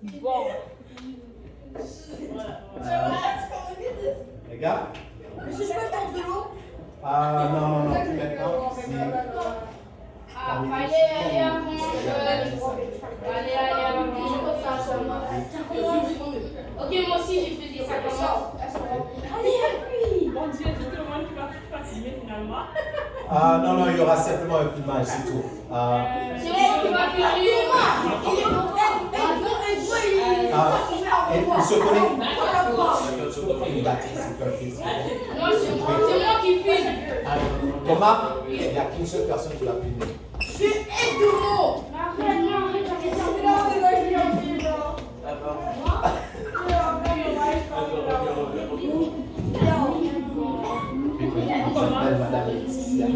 Bon. Les gars? Monsieur, je peux prendre de l'eau? Non, maintenant, Allez avant. Allez avant. Ok, moi aussi j'ai fait ça comme ça. Allez, appuie! Mon Dieu, tout le monde qui va filmer finalement. non, il y aura simplement un filmage, c'est tout. C'est moi qui va filmer. Il se connaît. Non, c'est moi qui filme. Thomas, il n'y a qu'une seule personne qui va filmer. C'est Edouard. Arrête, Madame Laetitia.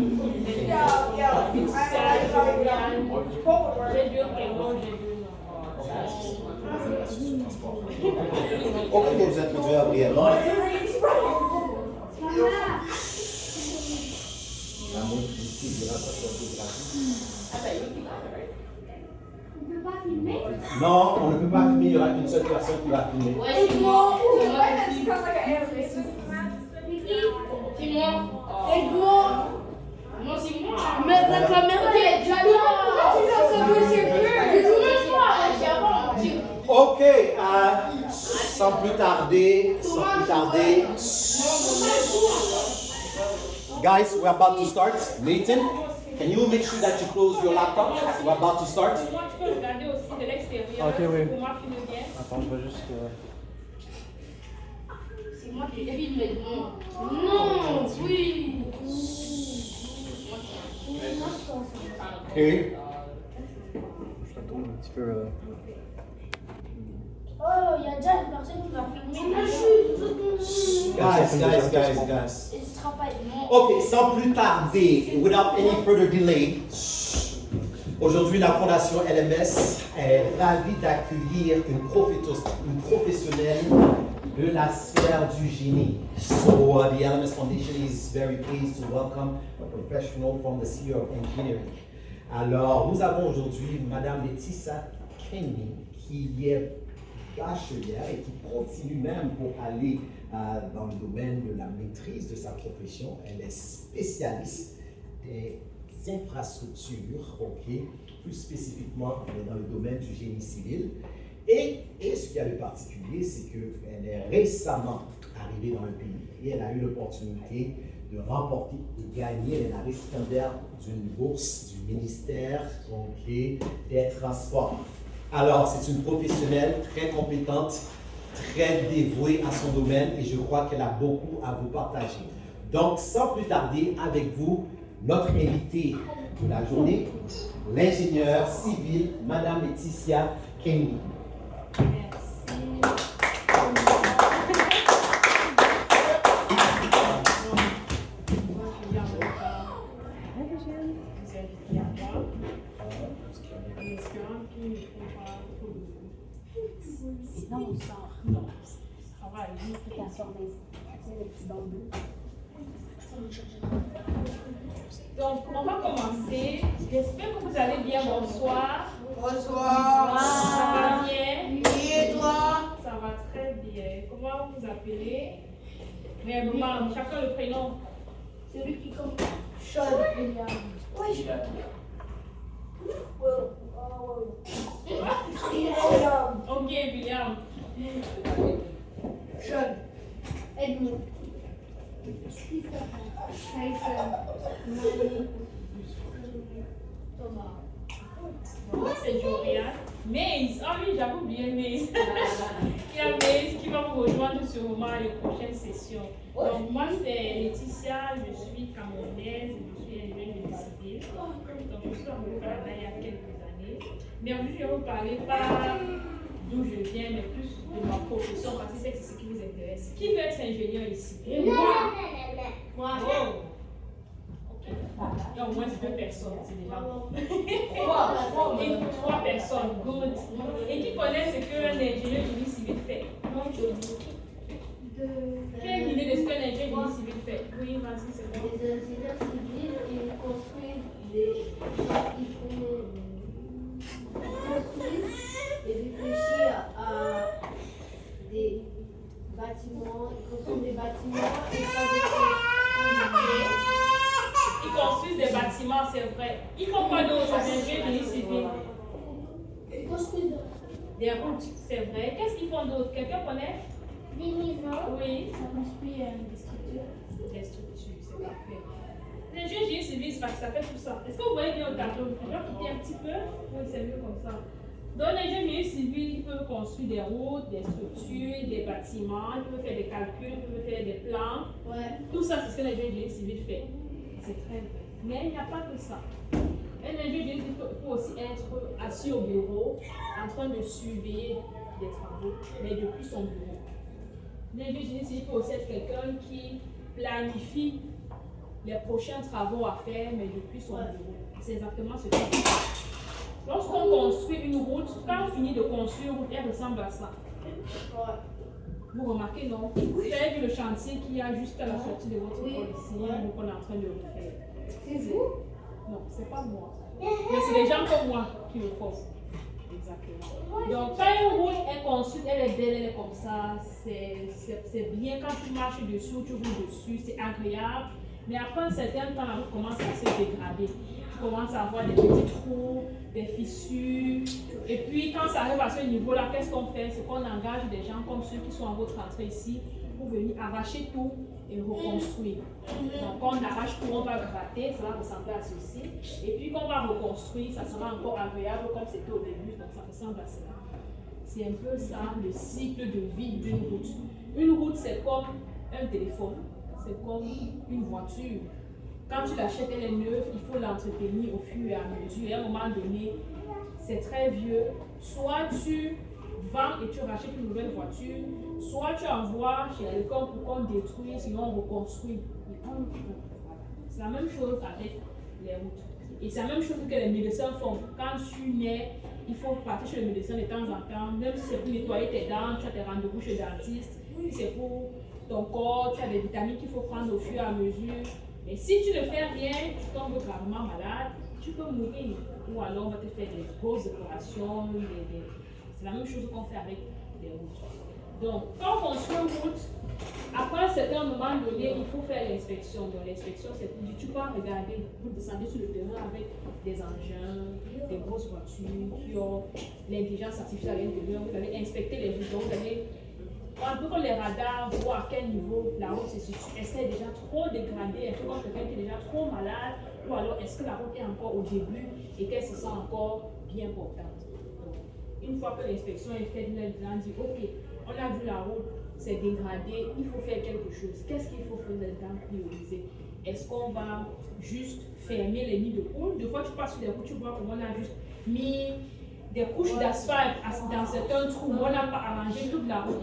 Ok, vous êtes brièvement. Non, on ne peut pas filmer, il n'y aura qu'une seule personne qui va filmer. Ouais, c'est moi. C'est moi qui filme. C'est moi. Aide-moi! Non, c'est moi. Mais la caméra est déjà là! Ok, sans plus tarder. Guys, we're about to start. Nathan, can you make sure that you close your laptop? We're about to start. Moi, tu peux regarder aussi de l'extérieur. Ok, oui. Pour moi, filme bien. Attends, je vais juste. C'est moi qui filme. Non, oui. Et Je la tourne un petit peu. Oh, il y a déjà une personne qui va filmer. guys. Et ce sera pas moi. Ok, sans plus tarder, without any further delay, aujourd'hui la Fondation LMS est ravie d'accueillir une professionnelle de la sphère du génie. So the LMS Foundation is very pleased to welcome a professional from the sphere of engineering. Alors, nous avons aujourd'hui Madame Laetitia Kenny, qui est bachelière et qui continue même pour aller dans le domaine de la maîtrise de sa profession. Elle est spécialiste des infrastructures, ok, plus spécifiquement elle est dans le domaine du génie civil. Et ce qu'il y a de particulier, c'est qu'elle est récemment arrivée dans le pays et elle a eu l'opportunité de remporter, de gagner, elle est la récipiendaire d'une bourse du ministère des Transports. Alors, c'est une professionnelle très compétente, très dévouée à son domaine et je crois qu'elle a beaucoup à vous partager. Donc, sans plus tarder, avec vous, notre invitée de la journée, l'ingénieure civile, Madame Laetitia Kenny. Sinon, on sort. Ça va aller. Tu t'asseoir dans le petit bambou. Donc, on va commencer. J'espère que vous allez bien. Bonsoir. Bonsoir. Ça va bien? Et toi? Ça va très bien. Comment vous vous appelez? Réellement, chacun le prénom. Celui qui compte. Sean. Oui, je Ok, William. Sean. Aide-moi. Thomas. Moi, c'est Jorian. Maze. Ah oui, j'avais oublié Maze. Il y a Maze qui va vous rejoindre sûrement à les prochaines sessions. Donc, moi, c'est Laetitia. Je suis camerounaise. Je suis ingénieure de civil. Donc, je suis arrivée au Canada il y a quelques années. Mais aujourd'hui, je ne vais vous parler pas d'où je viens, mais plus de ma profession, parce que c'est ce qui vous intéresse. Qui veut être ingénieur ici? Moi. Oh. Ok. Donc, moins de 2 personnes, c'est déjà bon. 3 personnes, good. Et qui connaît ce qu'un ingénieur génie civil fait? Quelle idée de ce qu'un ingénieur génie civil fait? Oui, vas-y, c'est bon. Les ingénieurs civils, ils construisent des. Ils construisent et réfléchir à Des routes, c'est vrai. Qu'est-ce qu'ils font d'autre? Quelqu'un connaît? Des maisons. Oui. Ça construit des structures. Des structures, c'est parfait. L'ingénieur génie civil, ça fait tout ça. Est-ce que vous voyez bien au tableau? Je vais quitter un petit peu. Oui, c'est mieux comme ça. Donc, l'ingénieur génie civil, il peut construire des routes, des structures, des bâtiments, il peut faire des calculs, il peut faire des plans. Ouais. Tout ça, c'est ce que l'ingénieur génie civil fait. C'est très vrai. Mais il n'y a pas que ça. Un ingénieur génie civil peut aussi être assis au bureau, en train de surveiller des travaux, mais depuis son bureau. L'ingénieur génie civil peut aussi être quelqu'un qui planifie les prochains travaux à faire, mais depuis son bureau. C'est exactement ce qu'il fait. Lorsqu'on construit une route, quand on finit de construire une route, elle ressemble à ça. Vous remarquez, non? Vous avez vu le chantier qu'il y a juste à la sortie de votre école ici, qu'on est en train de refaire. C'est vous? Non, c'est pas moi. Mais c'est des gens comme moi qui le font. Exactement. Donc, quand une route est construite, elle est belle, elle est comme ça, c'est bien. Quand tu marches dessus, tu roules dessus, c'est agréable. Mais après un certain temps, la route commence à se dégrader. Tu commences à avoir des petits trous, des fissures. Et puis, quand ça arrive à ce niveau-là, qu'est-ce qu'on fait? C'est qu'on engage des gens comme ceux qui sont à votre entrée ici pour venir arracher tout et reconstruire. Donc, quand on arrache tout, on va gratter, ça va ressembler à ceci. Et puis, quand on va reconstruire, ça sera encore agréable comme c'était au début. Donc, ça ressemble à cela. C'est un peu ça, le cycle de vie d'une route. Une route, c'est comme un téléphone. C'est comme une voiture. Quand tu l'achètes, elle est neuve, il faut l'entretenir au fur et à mesure. Et à un moment donné, c'est très vieux. Soit tu vends et tu rachètes une nouvelle voiture, soit tu envoies chez quelqu'un pour qu'on détruise, sinon on reconstruit. C'est la même chose avec les routes. Et c'est la même chose que les médecins font. Quand tu nais, il faut partir chez le médecin de temps en temps, même si c'est pour nettoyer tes dents, tu as tes rendez-vous chez le dentiste, si c'est pour ton corps, tu as des vitamines qu'il faut prendre au fur et à mesure. Mais si tu ne fais rien, tu tombes gravement malade, tu peux mourir. Ou alors on va te faire des grosses opérations. C'est la même chose qu'on fait avec les routes. Donc, quand on construit une route, après un certain moment donné, il faut faire l'inspection. Donc, l'inspection, c'est pour dire, tu peux regarder, vous descendez sur le terrain avec des engins, des grosses voitures qui ont l'intelligence artificielle à l'intérieur. Vous allez inspecter les routes. Vous allez un peu comme les radars, voir à quel niveau la route se situe. Est-ce qu'elle est déjà trop dégradée? Est-ce que quelqu'un qui est déjà trop malade? Ou alors est-ce que la route est encore au début et qu'elle se sent encore bien portante? Donc, une fois que l'inspection est faite, les gens disent ok, on a vu la route, c'est dégradé, il faut faire quelque chose. Qu'est-ce qu'il faut faire là-dedans prioriser? Est-ce qu'on va juste fermer les nids de poules? Des fois, tu passes sur des routes, tu vois comment on a juste mis des couches d'asphalte dans certains trous, on n'a pas arrangé toute la route.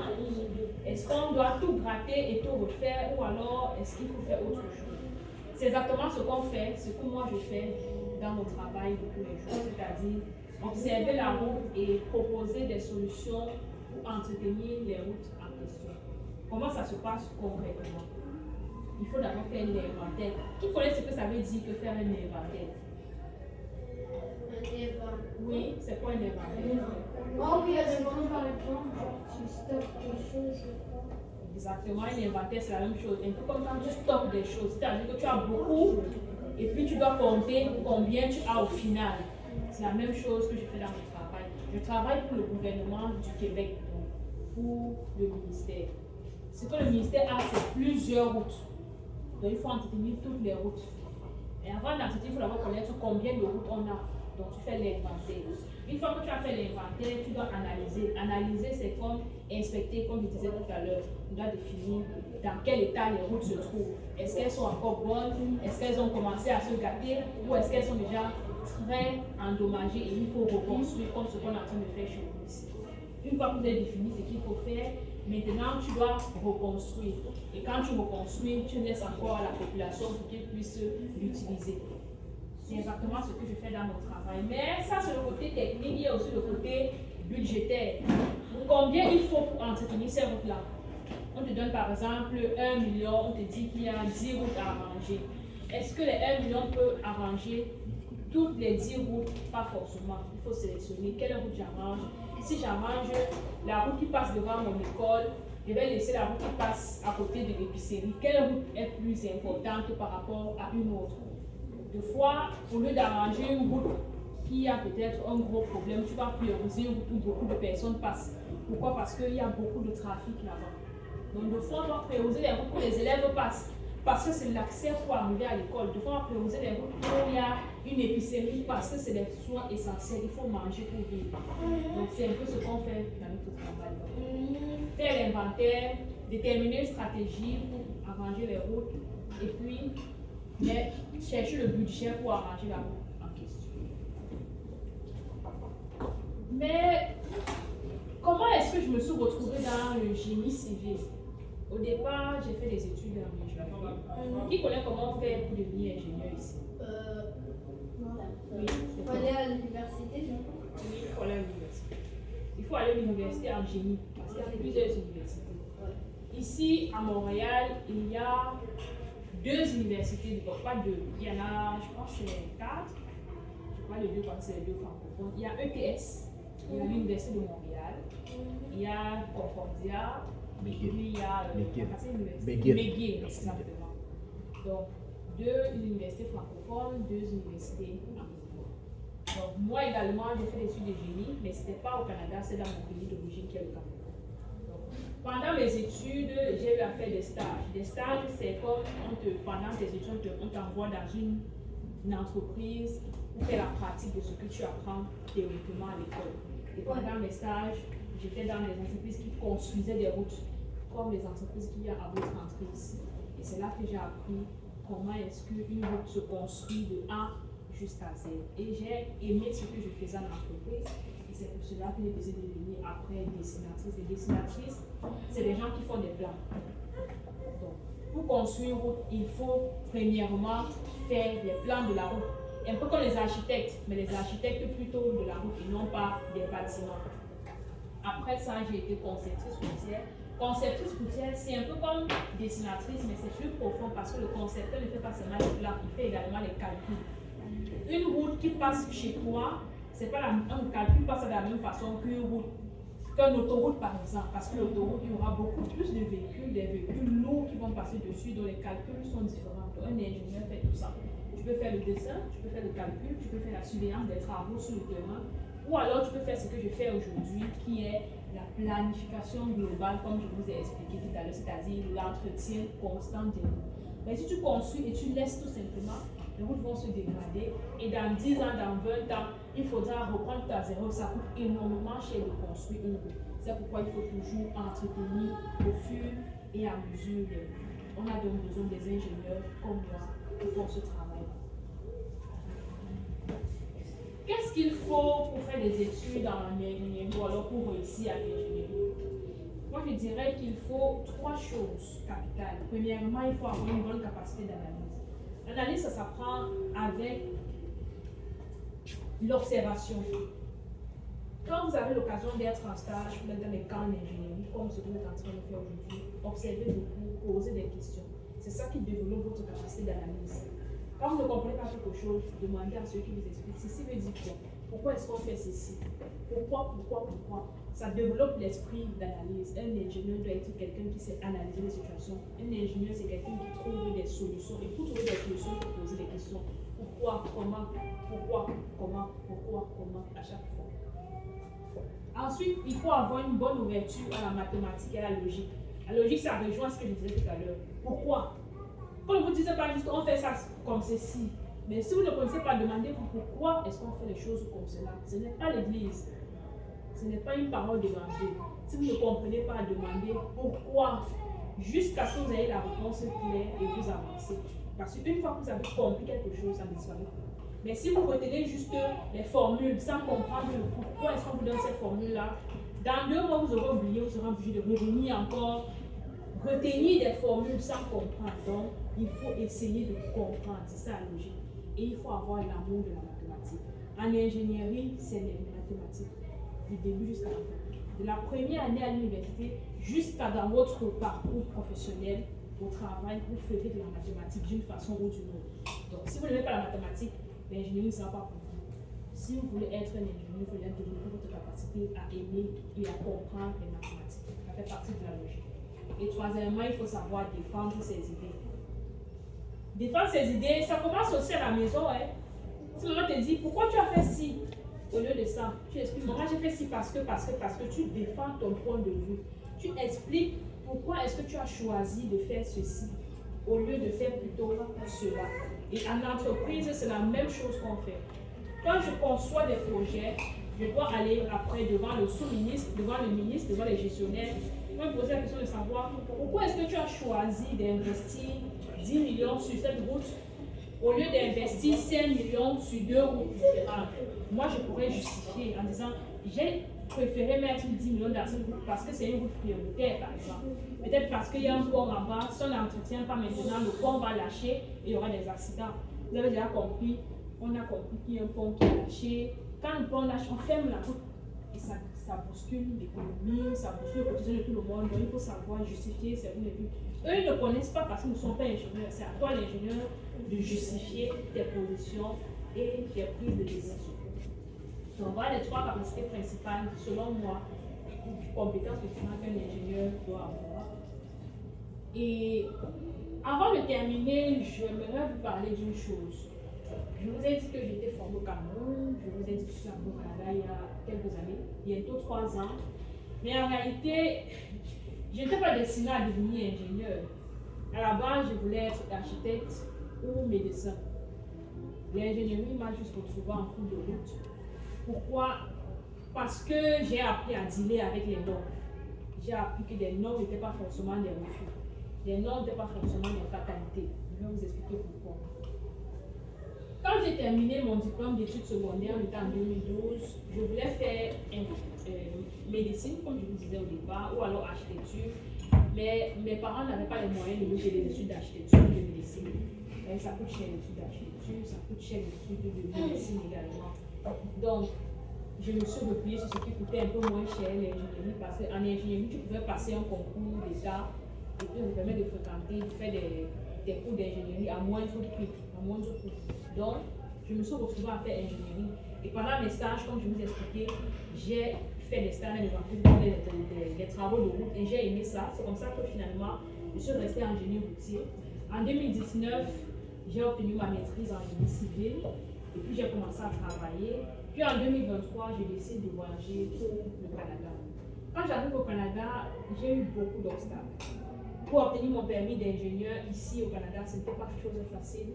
Est-ce qu'on doit tout gratter et tout refaire ou alors est-ce qu'il faut faire autre chose? C'est exactement ce qu'on fait, ce que moi je fais dans mon travail de tous les jours, c'est-à-dire observer la route et proposer des solutions pour entretenir les routes en question. Comment ça se passe concrètement? Il faut d'abord faire l'inventaire. Qui connaît ce que ça veut dire que faire un inventaire? Oui, c'est quoi un inventaire? Oh, oui, par exemple, tu stockes des choses. Exactement, un inventaire, c'est la même chose. Un peu comme quand tu stockes des choses, c'est-à-dire que tu as beaucoup et puis tu dois compter combien tu as au final. C'est la même chose que je fais dans mon travail. Je travaille pour le gouvernement du Québec, donc pour le ministère. Ce que le ministère a, c'est plusieurs routes. Donc il faut entretenir toutes les routes. Et avant d'entretenir, il faut d'abord connaître combien de routes on a. Donc tu fais l'inventaire. Une fois que tu as fait l'inventaire, tu dois analyser. Analyser, c'est comme inspecter, comme je disais tout à l'heure. On doit définir dans quel état les routes se trouvent. Est-ce qu'elles sont encore bonnes? Est-ce qu'elles ont commencé à se gâter? Ou est-ce qu'elles sont déjà très endommagées et il faut reconstruire comme ce qu'on est en train de faire chez nous ici? Une fois que vous avez défini ce qu'il faut faire, maintenant tu dois reconstruire. Et quand tu reconstruis, tu laisses encore à la population pour qu'ils puissent l'utiliser. C'est exactement ce que je fais dans mon travail. Mais ça, c'est le côté technique, il y a aussi le côté budgétaire. Combien il faut pour entretenir ces routes-là? On te donne par exemple 1 million, on te dit qu'il y a 10 routes à arranger. Est-ce que les 1 million peut arranger toutes les 10 routes? Pas forcément. Il faut sélectionner quelle route j'arrange. Si j'arrange la route qui passe devant mon école, je vais laisser la route qui passe à côté de l'épicerie. Quelle route est plus importante par rapport à une autre? Deux fois, au lieu d'arranger une route qu'il y a peut-être un gros problème, tu vas prioriser où beaucoup de personnes passent. Pourquoi? Parce qu'il y a beaucoup de trafic là-bas. Donc, de fois, on doit prioriser les routes où les élèves passent. Parce que c'est l'accès pour arriver à l'école. De fois, on va prioriser les routes où il y a une épicerie parce que c'est des soins essentiels. Il faut manger pour vivre. Donc, c'est un peu ce qu'on fait dans notre travail. Faire l'inventaire, déterminer une stratégie pour arranger les routes et puis chercher le budget pour arranger la route en question. Mais comment est-ce que je me suis retrouvée dans le génie civil? Au départ, j'ai fait des études en ingénierie. Qui connaît comment on fait pour devenir ingénieur ici? Oui, Il faut aller à l'université, non? Oui, il faut aller à l'université. Il faut aller à l'université en génie, parce qu'il y a plusieurs universités. Ici, à Montréal, il y a 2 universités, pas 2. Il y en a, je pense, c'est 4. Je crois les 2 parce que c'est les 2 francophones. Il y a ETS, il y a l'Université de Montréal. Il y a Concordia. Et puis il y a McGill, exactement. Donc, 2 universités francophones, 2 universités anglophones. Donc, moi également, j'ai fait des études de génie, mais ce n'était pas au Canada, c'est dans mon pays d'origine qui est le Cameroun. Donc, pendant mes études, j'ai eu à faire des stages. Des stages, c'est comme pendant tes études, on t'envoie dans une entreprise pour faire la pratique de ce que tu apprends théoriquement à l'école. Et pendant mes stages, j'étais dans les entreprises qui construisaient des routes, comme les entreprises qu'il y a à votre entrée ici. Et c'est là que j'ai appris comment est-ce qu'une route se construit de A jusqu'à Z. Et j'ai aimé ce que je faisais en entreprise. Et c'est pour cela que j'ai décidé de devenir après dessinatrice. Et dessinatrice, c'est les gens qui font des plans. Donc, pour construire une route, il faut premièrement faire des plans de la route. Un peu comme les architectes, mais les architectes plutôt de la route et non pas des bâtiments. Après ça, j'ai été conceptrice routière. Conceptrice routière, c'est un peu comme dessinatrice, mais c'est plus profond parce que le concepteur ne fait pas seulement les plans, il fait également les calculs. Une route qui passe chez toi, c'est pas un calcul passe de la même façon qu'une autoroute par exemple, parce que l'autoroute, il y aura beaucoup plus de véhicules, des véhicules lourds qui vont passer dessus, dont les calculs sont différents. Donc, un ingénieur fait tout ça. Tu peux faire le dessin, tu peux faire le calcul, tu peux faire la surveillance des travaux sur le terrain, ou alors tu peux faire ce que je fais aujourd'hui, qui est la planification globale, comme je vous ai expliqué tout à l'heure, c'est-à-dire l'entretien constant des routes. Mais si tu construis et tu laisses tout simplement, les routes vont se dégrader et dans 10 ans, dans 20 ans, il faudra reprendre à zéro. Ça coûte énormément cher de construire une route. C'est pourquoi il faut toujours entretenir au fur et à mesure des routes. On a donc besoin des ingénieurs comme moi qui font ce travail. Qu'est-ce qu'il faut pour faire des études en ingénierie ou alors pour réussir à l'ingénierie? Moi, je dirais qu'il faut 3 choses capitales. Premièrement, il faut avoir une bonne capacité d'analyse. L'analyse, ça s'apprend avec l'observation. Quand vous avez l'occasion d'être en stage, dans les camps d'ingénierie, comme ce que vous êtes en train de faire aujourd'hui, observez beaucoup, posez des questions. C'est ça qui développe votre capacité d'analyse. Quand vous ne comprenez pas quelque chose, demandez à ceux qui vous expliquent. Ceci veut dire quoi? Pourquoi est-ce qu'on fait ceci? Pourquoi? Ça développe l'esprit d'analyse. Un ingénieur doit être quelqu'un qui sait analyser les situations. Un ingénieur, c'est quelqu'un qui trouve des solutions. Et pour trouver des solutions, il faut poser des questions. Pourquoi? Comment? À chaque fois. Ensuite, il faut avoir une bonne ouverture à la mathématique et à la logique. La logique, ça rejoint ce que je disais tout à l'heure. Pourquoi? Quand vous ne dites pas juste on fait ça comme ceci, mais si vous ne connaissez pas, demandez-vous pourquoi est-ce qu'on fait les choses comme cela. Ce n'est pas l'église, ce n'est pas une parole d'évangile. Si vous ne comprenez pas, demandez pourquoi, jusqu'à ce que vous ayez la réponse claire et vous avancez. Parce qu'une fois que vous avez compris quelque chose, ça disparaît. Mais si vous retenez juste les formules sans comprendre le pourquoi est-ce qu'on vous donne cette formule-là, dans 2 mois, vous aurez oublié, vous serez obligé de revenir encore, retenir des formules sans comprendre. Donc, il faut essayer de comprendre, c'est ça la logique. Et il faut avoir l'amour de la mathématique. En ingénierie, c'est les mathématiques, du début jusqu'à la fin. De la première année à l'université jusqu'à dans votre parcours professionnel, au travail, vous ferez de la mathématique d'une façon ou d'une autre. Donc, si vous n'aimez pas la mathématique, l'ingénierie ne sera pas pour vous. Si vous voulez être un ingénieur, il faut développer votre capacité à aimer et à comprendre les mathématiques. Ça fait partie de la logique. Et troisièmement, il faut savoir défendre ses idées. Défendre ses idées, ça commence aussi à la maison. Hein. Si maman te dit, pourquoi tu as fait ci? Au lieu de ça, tu expliques, maman, j'ai fait ci parce que tu défends ton point de vue. Tu expliques pourquoi est-ce que tu as choisi de faire ceci au lieu de faire plutôt cela. Et en entreprise, c'est la même chose qu'on fait. Quand je conçois des projets, je dois aller après devant le sous-ministre, devant le ministre, devant les gestionnaires. Je vais me poser la question de savoir pourquoi est-ce que tu as choisi d'investir 10 millions sur cette route au lieu d'investir 5 millions sur 2 routes différentes. Moi, je pourrais justifier en disant j'ai préféré mettre 10 millions dans cette route parce que c'est une route prioritaire, par exemple. Peut-être parce qu'il y a un pont en bas, si on n'entretient pas maintenant, le pont va lâcher et il y aura des accidents. Vous avez déjà compris, on a compris qu'il y a un pont qui est lâché. Quand le pont lâche, on ferme la route et ça bouscule l'économie, ça bouscule le quotidien de tout le monde. Donc il faut savoir justifier certains buts. Eux, ils ne connaissent pas parce qu'ils ne sont pas ingénieurs. C'est à toi, l'ingénieur, de justifier tes positions et tes prises de décision. Donc voilà les 3 capacités principales, selon moi, compétences qu'un ingénieur doit avoir. Et avant de terminer, j'aimerais vous parler d'une chose. Je vous ai dit que j'étais formée au Cameroun, je vous ai dit que je suis au Canada il y a quelques années, bientôt 3 ans. Mais en réalité, je n'étais pas destinée à devenir ingénieur. À la base, je voulais être architecte ou médecin. L'ingénierie m'a juste retrouvée en cours de route. Pourquoi? Parce que j'ai appris à dealer avec les normes. J'ai appris que des normes n'étaient pas forcément des refus. Les normes n'étaient pas forcément des fatalités. Je vais vous expliquer pourquoi. Quand j'ai terminé mon diplôme d'études secondaires, en 2012, je voulais faire médecine, comme je vous disais au départ, ou alors architecture. Mais mes parents n'avaient pas les moyens de me payer des études d'architecture ou de médecine. Et ça coûte cher les études d'architecture, ça coûte cher les études de médecine également. Donc, je me suis repliée sur ce qui coûtait un peu moins cher l'ingénierie, parce qu'en ingénierie, tu pouvais passer un concours d'État et puis ça permet de fréquenter, de faire des cours d'ingénierie à moindre prix, Donc, je me suis retrouvée à faire ingénierie. Et pendant mes stages, comme je vous ai expliqué, j'ai fait des stages dans les entreprises, des travaux de route et j'ai aimé ça. C'est comme ça que finalement, je suis restée ingénieur routier. En 2019, j'ai obtenu ma maîtrise en génie civil et puis j'ai commencé à travailler. Puis en 2023, j'ai décidé de voyager pour le Canada. Quand j'arrive au Canada, j'ai eu beaucoup d'obstacles. Pour obtenir mon permis d'ingénieur ici au Canada, ce n'était pas chose facile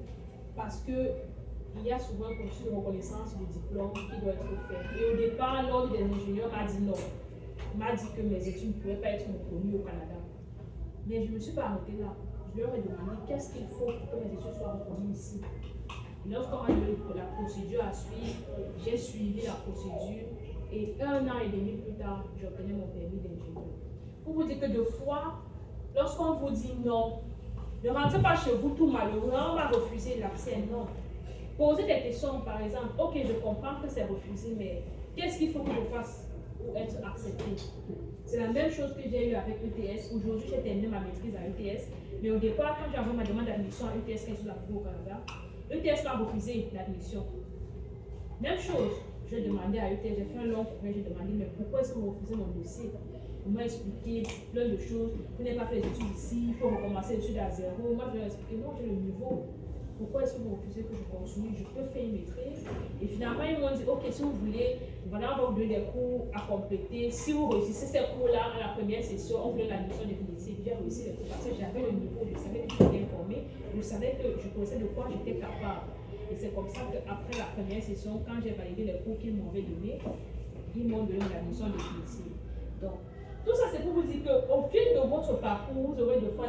parce qu'il y a souvent un processus de reconnaissance du diplôme qui doit être fait. Et au départ, l'ordre des ingénieurs m'a dit non. Il m'a dit que mes études ne pouvaient pas être reconnues au Canada. Mais je ne me suis pas arrêtée là. Je leur ai demandé qu'est-ce qu'il faut pour que mes études soient reconnues ici. Lorsqu'on a eu la procédure à suivre, j'ai suivi la procédure et 1 an et demi plus tard, j'ai obtenu mon permis d'ingénieur. Pour vous dire que deux fois, lorsqu'on vous dit non, ne rentrez pas chez vous tout malheureux, on va refuser l'accès, non. Posez des questions, par exemple, ok, je comprends que c'est refusé, mais qu'est-ce qu'il faut que je fasse pour être accepté? C'est la même chose que j'ai eu avec ETS. Aujourd'hui, j'ai terminé ma maîtrise à ETS, mais au départ, quand j'ai envoyé ma demande d'admission à ETS, quand je suis arrivée au Canada, ETS m'a refusé l'admission. Même chose, j'ai demandé à ETS, j'ai fait un long courrier, j'ai demandé, mais pourquoi est-ce que vous refusez mon dossier? On m'a expliqué plein de choses. Vous n'avez pas fait les études ici, il faut recommencer les études à zéro. Moi, je leur ai expliqué, non, j'ai le niveau. Pourquoi est-ce que vous refusez que je continue? Je peux faire une maîtrise. Et finalement, ils m'ont dit, ok, si vous voulez, voilà, on va vous donner des cours à compléter. Si vous réussissez ces cours-là à la première session, on vous donne l'admission définitive. J'ai réussi les cours parce que j'avais le niveau, je savais que j'étais informée, je savais que je connaissais de quoi j'étais capable. Et c'est comme ça qu'après la première session, quand j'ai validé les cours qu'ils m'avaient donnés, ils m'ont donné l'admission définitive. Donc, tout ça, c'est pour vous dire qu'au fil de votre parcours, vous aurez des fois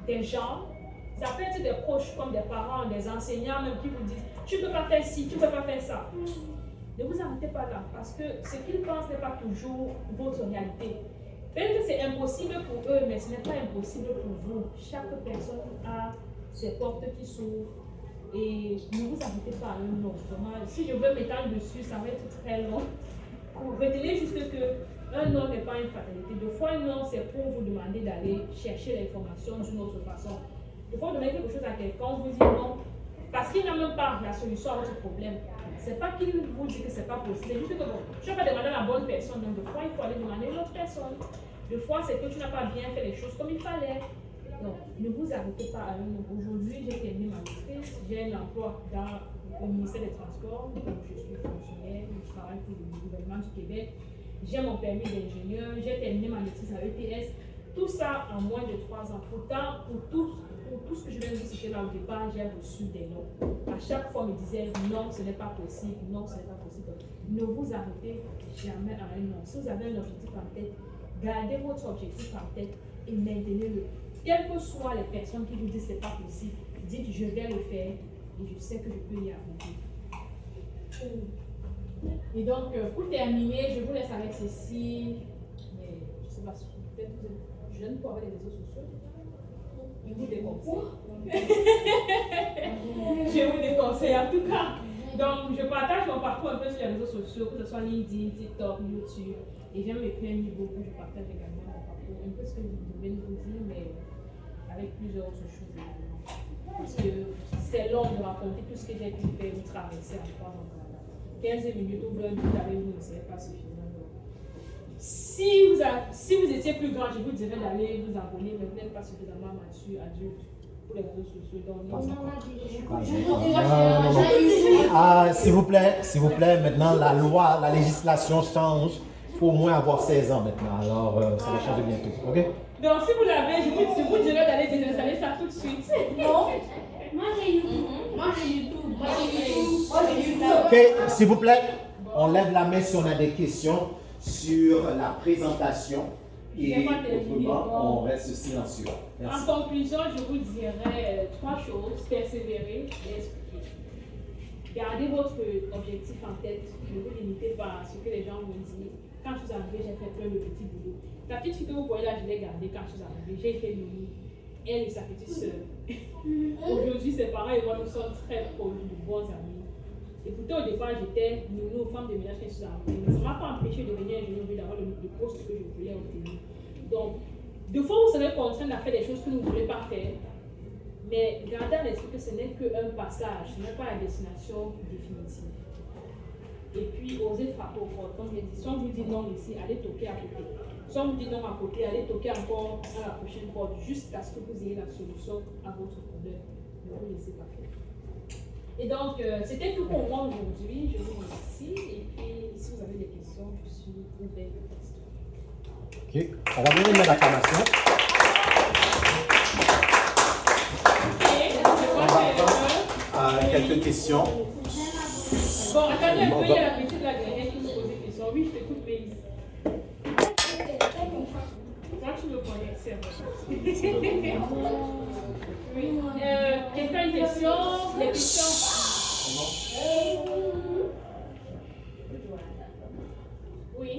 des gens, ça peut être des proches comme des parents, des enseignants même qui vous disent tu ne peux pas faire ci, tu ne peux pas faire ça. Ne vous arrêtez pas là parce que ce qu'ils pensent n'est pas toujours votre réalité. Peut-être que c'est impossible pour eux, mais ce n'est pas impossible pour vous. Chaque personne a ses portes qui s'ouvrent et ne vous arrêtez pas à un nom. Si je veux m'étendre dessus, ça va être très long. Retenez juste que un non n'est pas une fatalité. Des fois, un non, c'est pour vous demander d'aller chercher l'information d'une autre façon. Des fois, donner quelque chose à quelqu'un, on vous dit non, parce qu'il n'a même pas la solution à votre problème. Ce n'est pas qu'il vous dit que ce n'est pas possible. C'est juste que bon, je ne vais pas demander à la bonne personne. Donc, des fois, il faut aller demander à une autre personne. Des fois, c'est que tu n'as pas bien fait les choses comme il fallait. Donc, ne vous arrêtez pas à un nom. Aujourd'hui, j'ai terminé ma maîtrise. J'ai un emploi dans au ministère des Transports, donc je suis fonctionnaire, je travaille pour le gouvernement du Québec. J'ai mon permis d'ingénieur, j'ai terminé ma maîtrise à ETS. Tout ça en moins de 3 ans. Pourtant, pour tout ce que je viens de vous citer là au départ, j'ai reçu des noms. À chaque fois, on me disait non, ce n'est pas possible, non, ce n'est pas possible. Ne vous arrêtez jamais à un non. Si vous avez un objectif en tête, gardez votre objectif en tête et maintenez-le. Quelles que soient les personnes qui vous disent que ce n'est pas possible, dites je vais le faire et je sais que je peux y arriver. Et donc, pour terminer, je vous laisse avec ceci. Mais je ne sais pas si peut-être vous êtes jeune pour avoir les réseaux sociaux. Je vous déconseille. Je vous déconseille en tout cas. Donc, je partage mon parcours un peu sur les réseaux sociaux, que ce soit LinkedIn, TikTok, YouTube. Et j'aime écrire un livre où je partage également mon parcours. Un peu ce que je viens de vous dire, mais avec plusieurs autres choses. Parce que c'est long de raconter tout ce que j'ai pu faire ou traverser en 3 ans. 15 minutes ou 20 minutes avec vous ne serait pas suffisant. Si vous étiez plus grand, je vous dirais d'aller vous abonner, mais vous n'êtes pas suffisamment mature, adulte pour les réseaux sociaux. Donc, s'il vous plaît, maintenant la législation change. Il faut au moins avoir 16 ans maintenant. Alors, ça va changer bientôt. OK? Donc, si vous l'avez, je vous dirais d'aller désinstaller ça tout de suite. Non. Moi j'ai YouTube. Moi j'ai YouTube. Moi j'ai YouTube. OK, s'il vous plaît, on lève la main si on a des questions sur la présentation. Et autrement, on reste silencieux. Merci. En conclusion, je vous dirais 3 choses. Persévérer et expliquer. Gardez votre objectif en tête. Ne vous limitez pas à ce que les gens vont dire. Quand je suis arrivée, j'ai fait plein de petits boulots. La petite fille que vous voyez là, je l'ai gardée quand je suis arrivée. J'ai été Mimi. Elle et sa petite sœur. Aujourd'hui, ses parents et moi, nous sommes très proches, de bons amis. Et pourtant, au départ, j'étais nounou, femme de ménage quand je suis arrivée. Mais ça ne m'a pas empêché de devenir ingénieur, d'avoir le poste que je voulais obtenir. Donc, des fois, vous serez contraint à faire des choses que vous ne voulez pas faire. Mais gardez à l'esprit que ce n'est qu'un passage, ce n'est pas la destination définitive. Et puis, osez frapper au porte. Comme je dis, si on vous dit non ici, allez toquer à côté. Si on vous dit non à côté, allez toquer encore à la prochaine porte jusqu'à ce que vous ayez la solution à votre problème. Ne vous laissez pas faire. Et donc, c'était tout pour moi aujourd'hui. Je vous remercie. Et puis, si vous avez des questions, je suis ouverte aux questions. OK. On va donner une acclamation. Quelques questions. Bon, attendez un peu, il y a la petite la dernière qui me pose des questions. Oui, je t'écoute, Maïs. Toi, tu me connais, c'est vrai. Oui. Quelqu'un a une question? Les questions? Oui.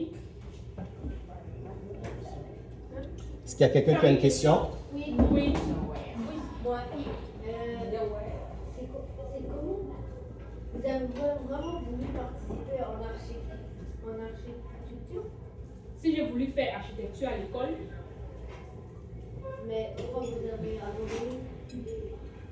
Est-ce qu'il y a quelqu'un qui a une question? Oui. Oui. Moi. C'est comment vous avez vraiment voulu participer en architecture? Si j'ai voulu faire architecture à l'école, Mais pourquoi vous avez abandonné?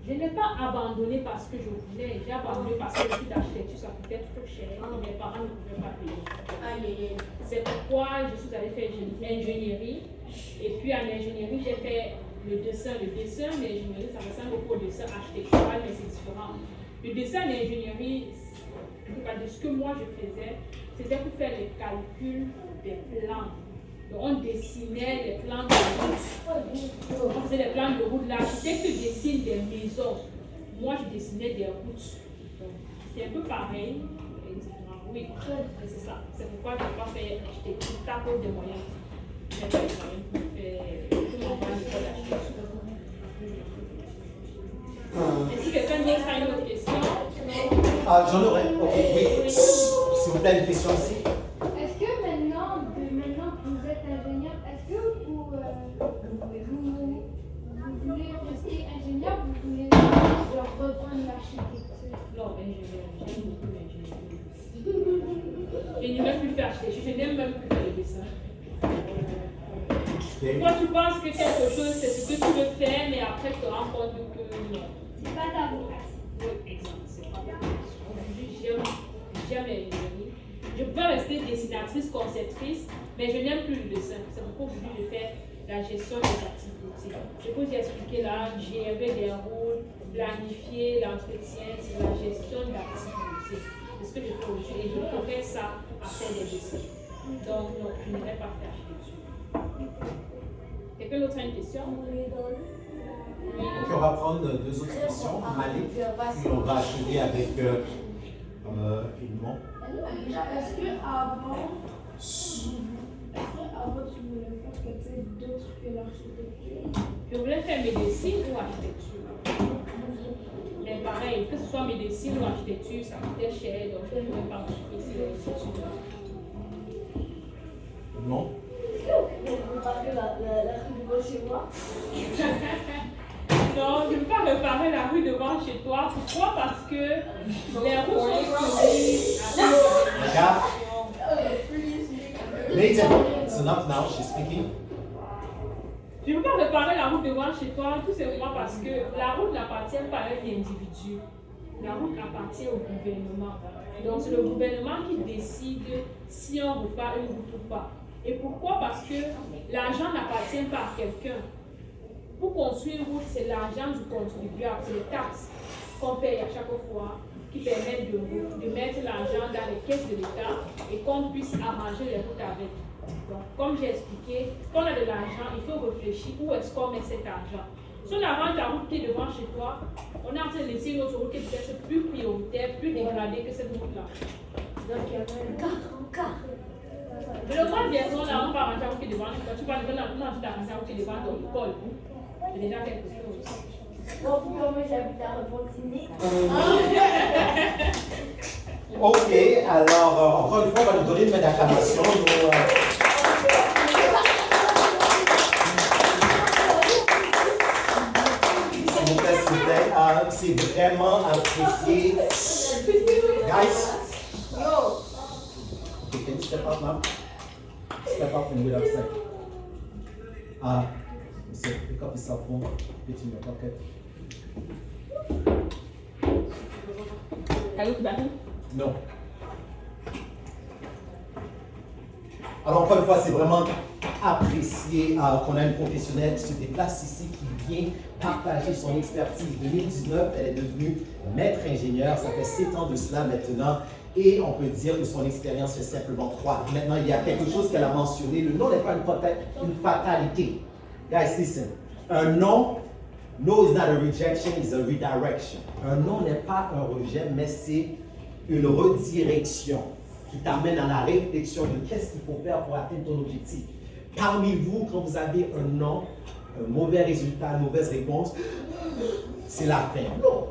je n'ai pas abandonné parce que je voulais. J'ai abandonné parce que l'étude d'architecture, ça coûtait trop cher. Mes parents ne pouvaient pas payer. C'est pourquoi je suis allée faire ingénierie. Et puis en ingénierie, j'ai fait le dessin. Le dessin, l'ingénierie, ça ressemble beaucoup au dessin architectural, mais c'est différent. Le dessin et l'ingénierie, de ce que moi je faisais, c'était pour faire les calculs des plans. Donc on dessinait les plans de route. On faisait les plans de route. L'architecte dessine des maisons. Moi, je dessinais des routes. Donc c'est un peu pareil, mais différent. Oui, c'est ça. C'est pourquoi je n'ai pas fait architecture. C'est à cause des moyens. J'ai pas les moyens pour faire tout mon plan d'école d'architecture. Est-ce que quelqu'un d'autre a une autre question? J'en aurais. OK, oui. S'il vous plaît, une question ici. Est-ce que maintenant que vous êtes ingénieur, est-ce que vous voulez rester ingénieur ou vous voulez genre reprendre l'architecture? Non, ingénieur. J'aime beaucoup l'ingénierie. Je n'ai même plus fait architecture. Je n'aime même plus faire le dessin. Toi, tu penses que quelque chose, c'est ce que tu veux faire, mais après, tu te rends compte que non. C'est pas ta vocation. Oui, exact. C'est pas ma vocation. Aujourd'hui, j'aime l'ingénierie. Je peux rester dessinatrice, conceptrice, Mais je n'aime plus le dessin. C'est pourquoi aujourd'hui je fais la gestion des activités. Ce que j'ai expliqué là, gérer des rôles, planifier l'entretien, c'est la gestion d'activités. C'est ce que je fais aujourd'hui et je préfère ça à faire des dessins. Donc non, je n'irai pas faire architecture. Quelqu'un d'autre a une question? Ok, on va prendre 2 autres questions. Malik, puis on va achever avec Edmond. Est-ce que avant tu voulais faire quelque chose d'autre que l'architecture? Je voulais faire médecine ou architecture. Mais pareil, que ce soit médecine ou architecture, ça coûtait cher, donc je ne pouvais pas m'occuper de ces études-là. Non? Vous parlez la rue devant chez moi? Non, je ne veux pas réparer la rue devant chez toi. Pourquoi? Parce que les routes sont soumises à Regarde. Nathan, it's enough now, she's speaking. Je ne veux pas réparer la route devant chez toi, tout simplement parce que la route n'appartient pas à un individu. La route appartient au gouvernement. Donc c'est le gouvernement qui décide si on repart une route ou pas. Et pourquoi? Parce que l'argent n'appartient pas à quelqu'un. Pour construire une route, c'est l'argent du contribuable, c'est les taxes qu'on paye à chaque fois qui permettent de mettre l'argent dans les caisses de l'État et qu'on puisse arranger les routes avec. Donc, comme j'ai expliqué, quand on a de l'argent, il faut réfléchir où est-ce qu'on met cet argent. Si on arrange la route qui est devant chez toi, on est en train de laisser une autre route qui est peut-être plus prioritaire, plus dégradée que cette route-là. Donc il y avait un car. Mais le grand bientôt, là, on va arranger la route qui est devant chez toi. Tu vas arriver là, on a envie d'arranger la route qui est devant ton école. C'est déjà quelque chose. Donc comme j'habite à Repentigny. Ok, alors encore une fois, on va nous donner une main d'acclamation. S'il vous plaît, c'est vraiment apprécié. Guys, okay, can you step up now? Step up and wait outside. So pick up your cell phone, put it in your pocket. Can you look back? Non. Alors, encore une fois, c'est vraiment apprécié qu'on a une professionnelle qui se déplace ici, qui vient partager son expertise. En 2019, elle est devenue maître ingénieure. Ça fait 7 ans de cela maintenant. Et on peut dire que son expérience fait simplement croître. Maintenant, il y a quelque chose qu'elle a mentionné. Le nom n'est pas une fatalité. Guys, listen. Un non, no is not a rejection, it's a redirection. Un non n'est pas un rejet, mais c'est une redirection qui t'amène à la réflexion de qu'est-ce qu'il faut faire pour atteindre ton objectif. Parmi vous, quand vous avez un non, un mauvais résultat, une mauvaise réponse, c'est la fin. Non,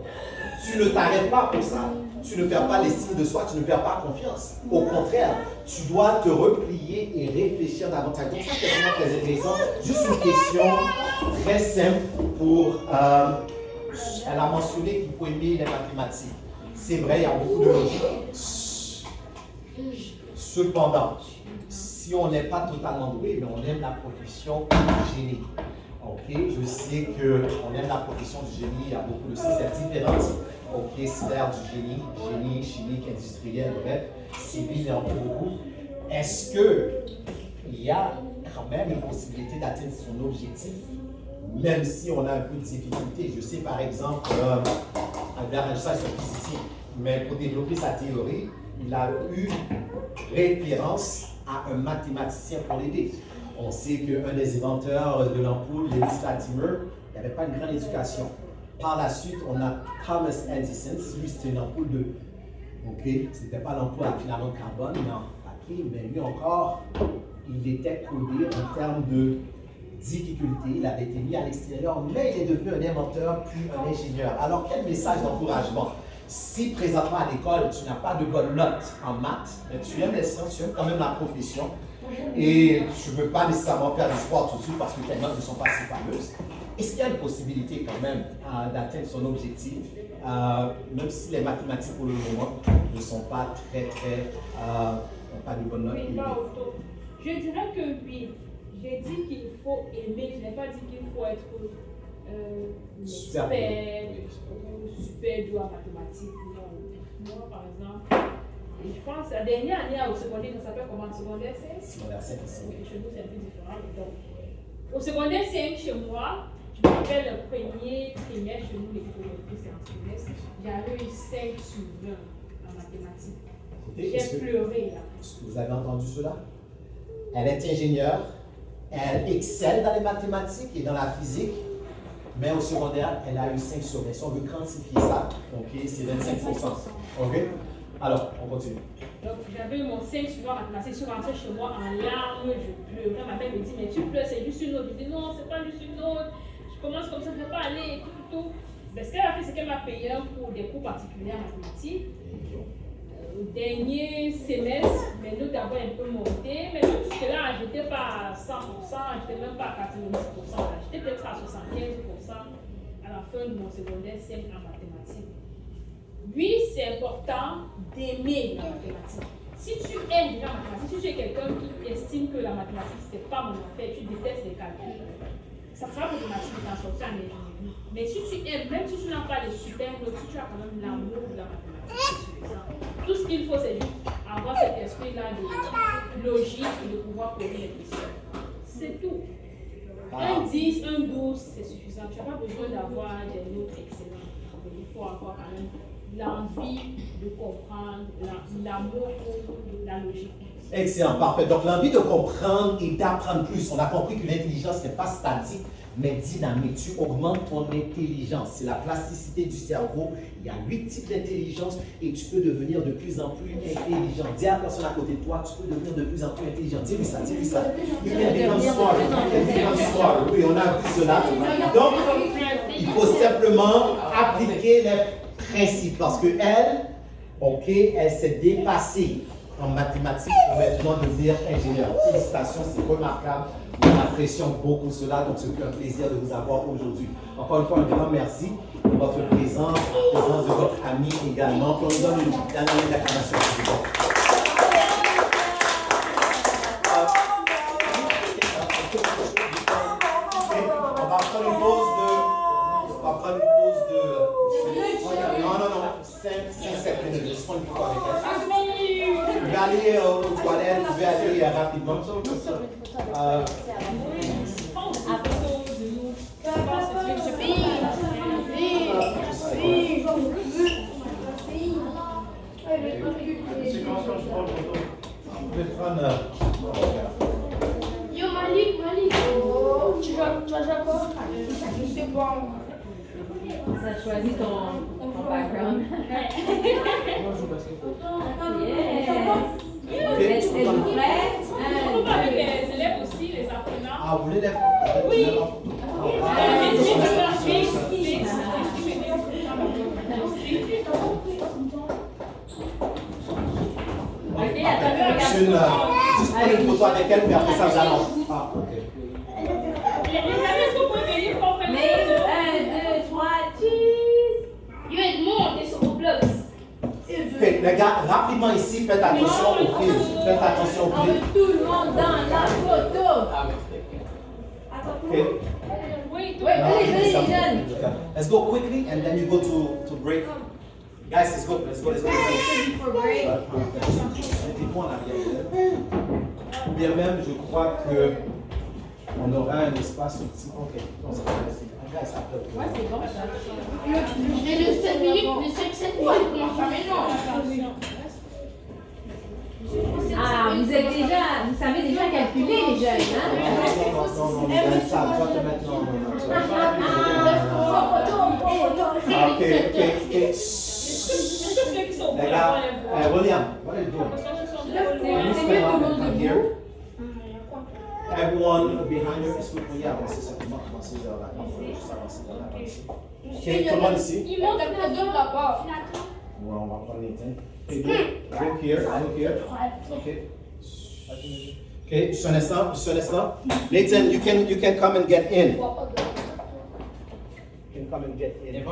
tu ne t'arrêtes pas pour ça. Tu ne perds pas l'estime de soi, tu ne perds pas confiance. Au contraire, tu dois te replier et réfléchir davantage. Donc ça, c'est vraiment très intéressant. Juste une question très simple pour... elle a mentionné qu'il faut aimer les mathématiques. C'est vrai, il y a beaucoup de logique. Cependant, si on n'est pas totalement doué, mais on aime la profession du génie. Ok, je sais qu'on aime la profession du génie, il y a beaucoup de sphères différentes. Ok, sphère du génie, génie, chimique, industriel, bref, civil, il y en a beaucoup. Est-ce qu'il y a quand même une possibilité d'atteindre son objectif, même si on a un peu de difficulté? Je sais par exemple, Albert Einstein est un physicien, mais pour développer sa théorie, il a eu référence à un mathématicien pour l'aider. On sait qu'un des inventeurs de l'ampoule, Edison Latimer, il n'avait pas une grande éducation. Par la suite, on a Thomas Edison, lui c'était une ampoule de... Ok, c'était pas l'ampoule à filament de carbone, mais en papier, mais lui encore, il était codé en termes de difficulté, il avait été mis à l'extérieur, mais il est devenu un inventeur puis un ingénieur. Alors quel message d'encouragement? Si présentement à l'école, tu n'as pas de bonne note en maths, mais tu aimes les sciences, tu aimes quand même la profession, et tu ne veux pas nécessairement faire du sport tout de suite parce que tes notes ne sont pas si fameuses, est-ce qu'il y a une possibilité quand même d'atteindre son objectif, même si les mathématiques pour le moment ne sont pas n'ont pas de bonnes notes élevées? Je dirais que oui. J'ai dit qu'il faut aimer, je n'ai pas dit qu'il faut être super doué en mathématiques. Moi, par exemple, Et je pense, la dernière année au secondaire, ça s'appelle comment? Secondaire 5? Secondaire 5 ici. Ok, chez nous, c'est un peu différent. Donc, au secondaire 5, chez moi, je me rappelle le premier primaire chez nous, l'école de Saint-Inès, j'avais eu 5 sur 20 en mathématiques. Écoutez, J'ai pleuré là. est-ce que vous avez entendu cela? Elle est ingénieure, elle excelle dans les mathématiques et dans la physique, mais au secondaire, elle a eu 5 sur 20. Si on veut quantifier ça, ok, c'est 25%. Ok? Alors, on continue. Donc, j'avais eu mon 5 sur 20 en mathématiques. Je suis rentrée chez moi en larmes, je pleurais. Ma mère me dit, mais tu pleures, c'est juste une note. Je dis, non, c'est pas juste une note. Je commence comme ça, je ne vais pas aller, tout. Mais ce qu'elle a fait, c'est qu'elle m'a payé un cours, des cours particuliers en mathématiques. Au dernier semestre, mes notes avaient un peu monté, mais même jusque-là, je n'étais pas à 100%, je n'étais même pas à 90%. J'étais peut-être à 75% à la fin de mon secondaire 5 en mathématiques. Oui, c'est important d'aimer la mathématique. Si tu aimes la mathématique, si tu es quelqu'un qui estime que la mathématique, ce n'est pas mon affaire, tu détestes les calculs, ça sera problématique de t'en sortir en ingénierie. Mais si tu aimes, même si tu n'as pas les super notes, si tu as quand même l'amour de la mathématique, c'est suffisant. Tout ce qu'il faut, c'est juste avoir cet esprit-là de logique et de pouvoir poser les questions. C'est tout. Un 10, un 12, c'est suffisant. Tu n'as pas besoin d'avoir des notes excellentes. Il faut avoir quand même l'envie de comprendre, l'amour pour la logique. Excellent, parfait. Donc, l'envie de comprendre et d'apprendre plus. On a compris que l'intelligence n'est pas statique, mais dynamique. Tu augmentes ton intelligence. C'est la plasticité du cerveau. Il y a 8 types d'intelligence et tu peux devenir de plus en plus intelligent. Dis à la personne à côté de toi, tu peux devenir de plus en plus intelligent. Dis-lui ça, dis-lui ça. You can become smarter. You can become smarter. Oui, on a vu cela. Donc, il faut simplement appliquer les principes parce que elle, ok, elle s'est dépassée en mathématiques pour maintenant devenir ingénieur. Félicitations, c'est remarquable. On apprécie beaucoup cela, donc c'est un plaisir de vous avoir aujourd'hui. Encore une fois, un grand merci pour votre présence, la présence de votre ami également. Puis on nous donne une dernière acclamation. On va prendre une pause de... Non, 5-7 minutes. Juste prendre une photo avec elle. Vous pouvez aller aux toilettes, vous pouvez aller rapidement. Vous pouvez prendre... Yo Malik. Tu vas jouer quoi? C'est bon. Ça choisit ton background. Okay. On va avec les élèves aussi, les apprenants. Ah, vous voulez les... Oui. Juste prendre une photo avec elle, puis après ça, vous allez... Ah, ok. Les amis, est-ce que vous pouvez venir pour faire Mais 1, 2, 3, cheese! Yo Edmond, t'es sur Roblox. Ok, les gars, rapidement ici, faites attention aux prises. Faites attention aux On prises. veut tout le monde dans la photo! Okay. Oui, tout Venez, les jeunes! Let's go quickly and then you go to break. Guys, let's go. For break. Mettez-vous en arrière. Ou bien même, je crois que on aura un espace petit. Ok, non, c'est pas possible. Guys, après. Ouais, c'est bon ça. J'ai le 7 minutes, le 5-7 minutes, comment ça maintenant? Ah, vous savez déjà calculer les jeunes, hein? Non, ça, toi, te mettre ok. Les gars, William, what are you doing? Here. Everyone behind you is looking. Yeah, c'est ça. Ok, tout le monde ici. Il monte un peu là-bas. Ouais, on va prendre Nathan. Okay, look here. Okay. Okay, just un instant. Nathan, you can come and get in. You can come and get in.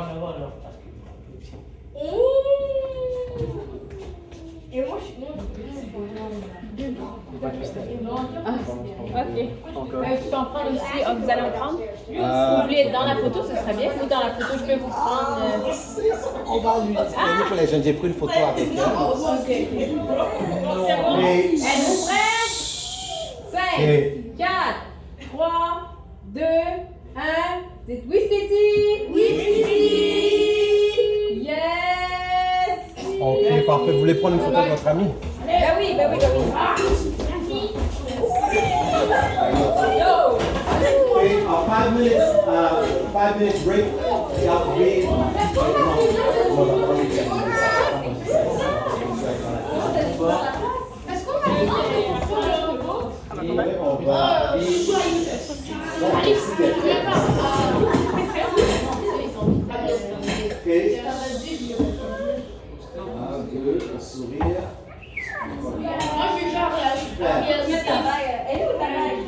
Et moi, je suis. Ok. Encore. Tu peux en prendre aussi. Ah, vous allez en prendre? Vous voulez être dans la photo, ce serait bien. Ou dans la photo, je peux vous prendre. On va lui expliquer pour les jeunes. J'ai pris une photo avec elle. Et- Êtes-vous prêts? 5, Et- 4, 3, 2, 1. Dites oui, Stéty! Oui, Stéty! Yes! Ok, parfait. Vous voulez prendre une photo de votre ami? Ben oui, ben oui, ben oui. Yo! Okay, 5 minutes break. You have to be. Un, deux, un sourire. Moi, je suis genre là. Elle est où ta bague?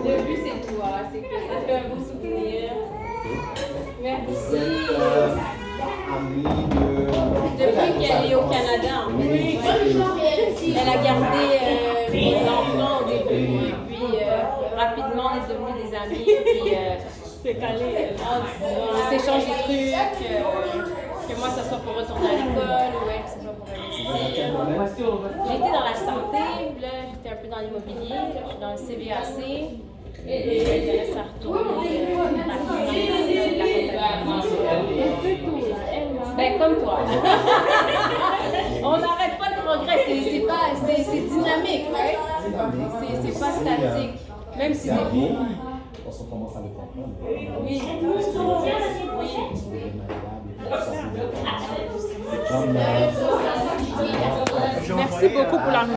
Le but, c'est toi. C'est que ça fait un beau souvenir. Merci. Depuis qu'elle est au Canada, en fait. Oui. Elle a gardé mes enfants au début, et puis rapidement on est devenus des amis, puis C'est calé. on s'échange des trucs, que moi ça soit pour retourner à l'école ou elle que ce soit pour investir. J'ai été dans la santé, là j'étais un peu dans l'immobilier, là, je suis dans le CVAC, et elle m'intéresse à retourner ben comme toi. On n'arrête pas le progrès, c'est dynamique, right? C'est pas statique. Même si C'est à vous. On commence à le comprendre. oui. C'est comme. Merci beaucoup pour la